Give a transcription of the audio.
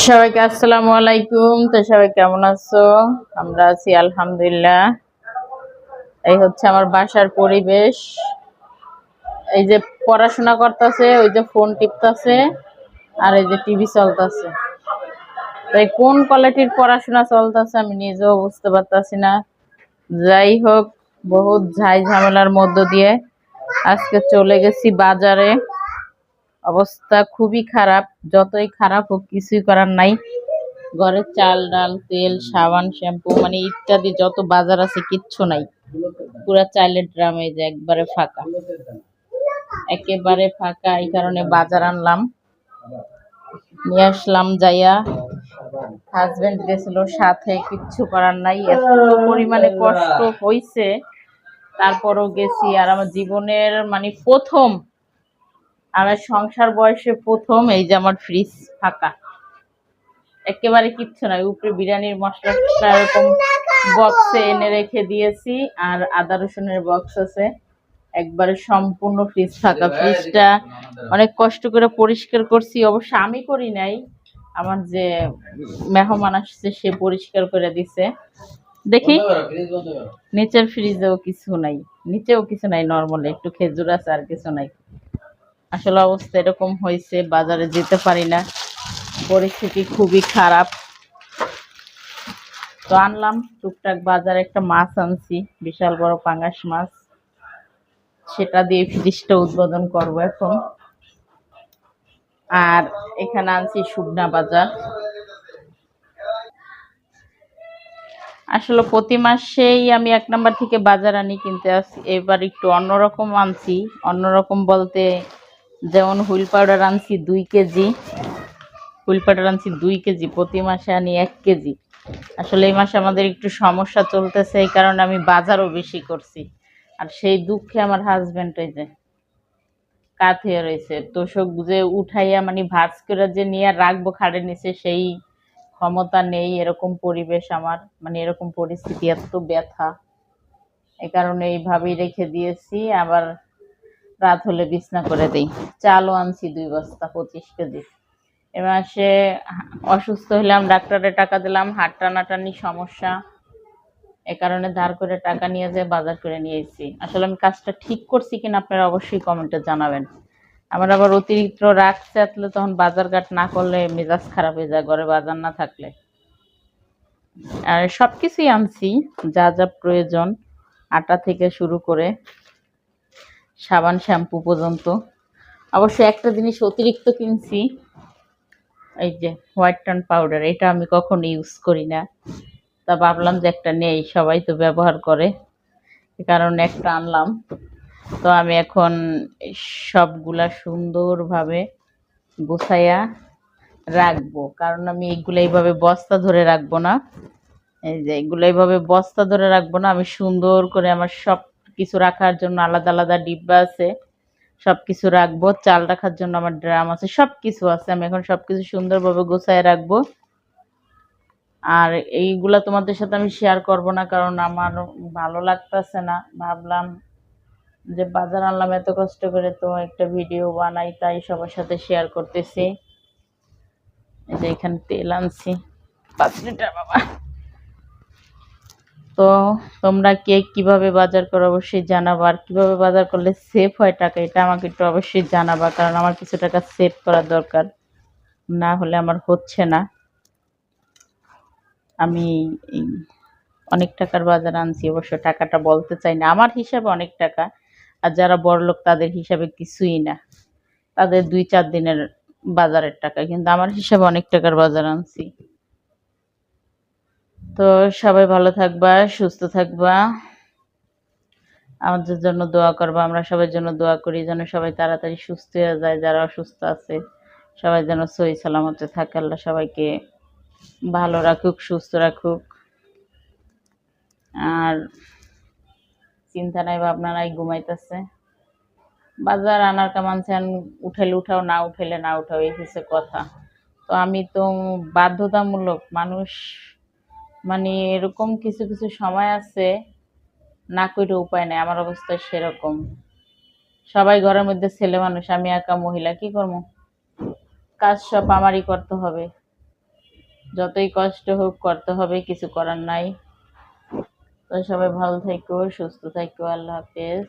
সবাইকে আসসালামু আলাইকুম। তো সবাই কেমন আছো? আমরা আছি আলহামদুলিল্লাহ। এই হচ্ছে আমার বাসার পরিবেশ। এই যে পড়াশোনা করতেছে, ওই যে ফোন টিপতেছে, আর এই যে টিভি চলতেছে। তাই কোন কোয়ালিটির পড়াশোনা চলতেছে আমি নিজেও বুঝতে পারতাছি না। যাই হোক, বহুত ঝাই ঝামেলার মধ্য দিয়ে আজকে চলে গেছি বাজারে। অবস্থা খুবই খারাপ, যতই খারাপ হোক কিছুই করার নাই। ঘরে চাল ডাল তেল সাবান শ্যাম্পু মানে ইত্যাদি যত বাজার আছে কিচ্ছু নাই। পুরা চালের ড্রাম এই যে একবারে ফাঁকা, একেবারে ফাঁকা। এই কারণে বাজার আনলাম, নিয়ে আসলাম যাইয়া। হাজবেন্ড গেছিল সাথে, কিচ্ছু করার নাই। এত পরিমাণে কষ্ট হইছে, তারপরও গেছি। আর আমার জীবনের মানে প্রথম, আমার সংসার বয়সে প্রথম এই যে আমার ফ্রিজ ফাঁকা, একেবারে কিচ্ছু নাই। উপরে বিরিয়ানির মশলা এরকম বক্সে এনে রেখে দিয়েছি, আর আদা রসুনের বক্স আছে। একবারে সম্পূর্ণ ফ্রিজ ফাঁকা। ফ্রিজটা অনেক কষ্ট করে পরিষ্কার করছি, অবশ্য আমি করি নাই, আমার যে মেহমান আসছে সে পরিষ্কার করে দিছে। দেখি নিচের ফ্রিজেও কিছু নাই, নিচেও কিছু নাই, নর্মালি একটু খেজুর আছে, আর কিছু নাই। আসলে অবস্থা এরকম হয়েছে, বাজারে যেতে পারি না, পরিস্থিতি খুবই খারাপ। তো আনলাম টুকটাক বাজারে একটা মাছ আনছি, বিশাল বড় পাঙ্গাস মাছ, সেটা দিয়ে ফ্রিজটা উদ্বোধন করব এখন। আর এখানে আনছি শুকনা বাজার। আসলে প্রতি মাসেই আমি 1 নাম্বার থেকে বাজার আনি, কিনতে আসি। এবার একটু অন্যরকম আনছি। অন্যরকম বলতে, যেমন হুইল পাউডার আনছি 2 কেজি। হুইল পাউডার আনছি 2 কেজি, প্রতি মাসে আনি 1 কেজি। আসলে এই মাসে আমাদের একটু সমস্যা চলতেছে, এই কারণে আমি বাজারও বেশি করছি। আর সেই দুঃখে আমার হাজবেন্ড ওই যে কাত হয়ে রয়েছে। তোষক যে উঠাইয়া মানে ভাঁজ করে যে নিয়ে রাখবো খাড়ের নিচে, সেই ক্ষমতা নেই। এরকম পরিবেশ আমার, মানে এরকম পরিস্থিতি, এত ব্যথা। এই কারণে এইভাবেই রেখে দিয়েছি। আবার রাত হলে বিছনা করে দিই। চালও আনছি 2 বস্তা 25 কেজি। এ মাসে অসুস্থ হলাম, ডাক্তারে টাকা দিলাম, হাত টানাটানি সমস্যা, এ কারণে ধার করে টাকা নিয়ে যেয়ে বাজার করে নিয়ে এসেছি। আসলে আমি কাজটা ঠিক করছি কিনা আপনারা অবশ্যই কমেন্টে জানাবেন। আমার আবার অতিরিক্ত রাগ চাতলে তখন বাজারঘাট না করলে মেজাজ খারাপ হয়ে যায়, ঘরে বাজার না থাকলে। আর সবকিছুই আনছি যা যা প্রয়োজন, আটা থেকে শুরু করে সাবান শ্যাম্পু পর্যন্ত। অবশ্য একটা জিনিস অতিরিক্ত কিনছি, এই যে হোয়াইট টার্ন পাউডার, এটা আমি কখনো ইউজ করি না। তা ভাবলাম যে একটা নেই, সবাই তো ব্যবহার করে, এ কারণে একটা আনলাম। তো আমি এখন সবগুলা সুন্দরভাবে গুছাইয়া রাখবো, কারণ আমি এইগুলো এইভাবে বস্তা ধরে রাখবো না। এই যে এগুলো এইভাবে বস্তা ধরে রাখবো না, আমি সুন্দর করে আমার সব কিছু রাখার জন্য আলাদা আলাদা ডিব্বা আছে, সবকিছু রাখবো। চাল রাখার জন্য আমার ড্রাম আছে, সবকিছু আছে। আমি এখন সবকিছু সুন্দরভাবে গোছায় রাখবো। আর এইগুলা তোমাদের সাথে আমি শেয়ার করব না, কারণ আমার ভালো লাগতেছে না। ভাবলাম যে বাজার আনলাম এত কষ্ট করে, তো একটা ভিডিও বানাই, তাই সবার সাথে শেয়ার করতেছি। এই যে এখানে তেল আনছি 5 লিটার বাবা। তো তোমরা কে কিভাবে বাজার করো অবশ্যই জানাবা, আর কিভাবে বাজার করলে সেভ হয় টাকা, এটা আমাকে একটু অবশ্যই জানাবা, কারণ আমার কিছু টাকা সেভ করা দরকার, না হলে আমার হচ্ছে না। আমি অনেক টাকার বাজার আনছি, অবশ্য টাকাটা বলতে চাই না, আমার হিসাবে অনেক টাকা। আর যারা বড়লোক তাদের হিসাবে কিছুই না, তাদের 2-4 দিনের বাজারের টাকা, কিন্তু আমার হিসাবে অনেক টাকার বাজার আনছি। তো সবাই ভালো থাকবা, সুস্থ থাকবা, আমাদের জন্য দোয়া করবা। আমরা সবার জন্য দোয়া করি যেন সবাই তাড়াতাড়ি সুস্থ হয়ে যায়, যারা অসুস্থ আছে সবাই যেন সহি সালামতে থাকে। আল্লাহ সবাইকে ভালো রাখুক, সুস্থ রাখুক। আর চিন্তা নাই ভাবনা নাই, ঘুমাইতেছে। বাজার আনার কামানছেন, উঠাইলে উঠাও, না উঠাইলে না উঠাও, এই হচ্ছে কথা। তো আমি তো বাধ্যতামূলক মানুষ, মানে এরকম কিছু কিছু সময় আছে না কইরে উপায় নাই। আমার অবস্থা সেরকম। সবাই ঘরের মধ্যে ছেলে মানুষ, আমি একা মহিলা, কি করবো? কাজ সব আমারই করতে হবে। যতই কষ্ট হোক করতে হবে, কিছু করার নাই। তো সবাই ভালো থেকো, সুস্থ থেকো, আল্লাহ হাফেজ।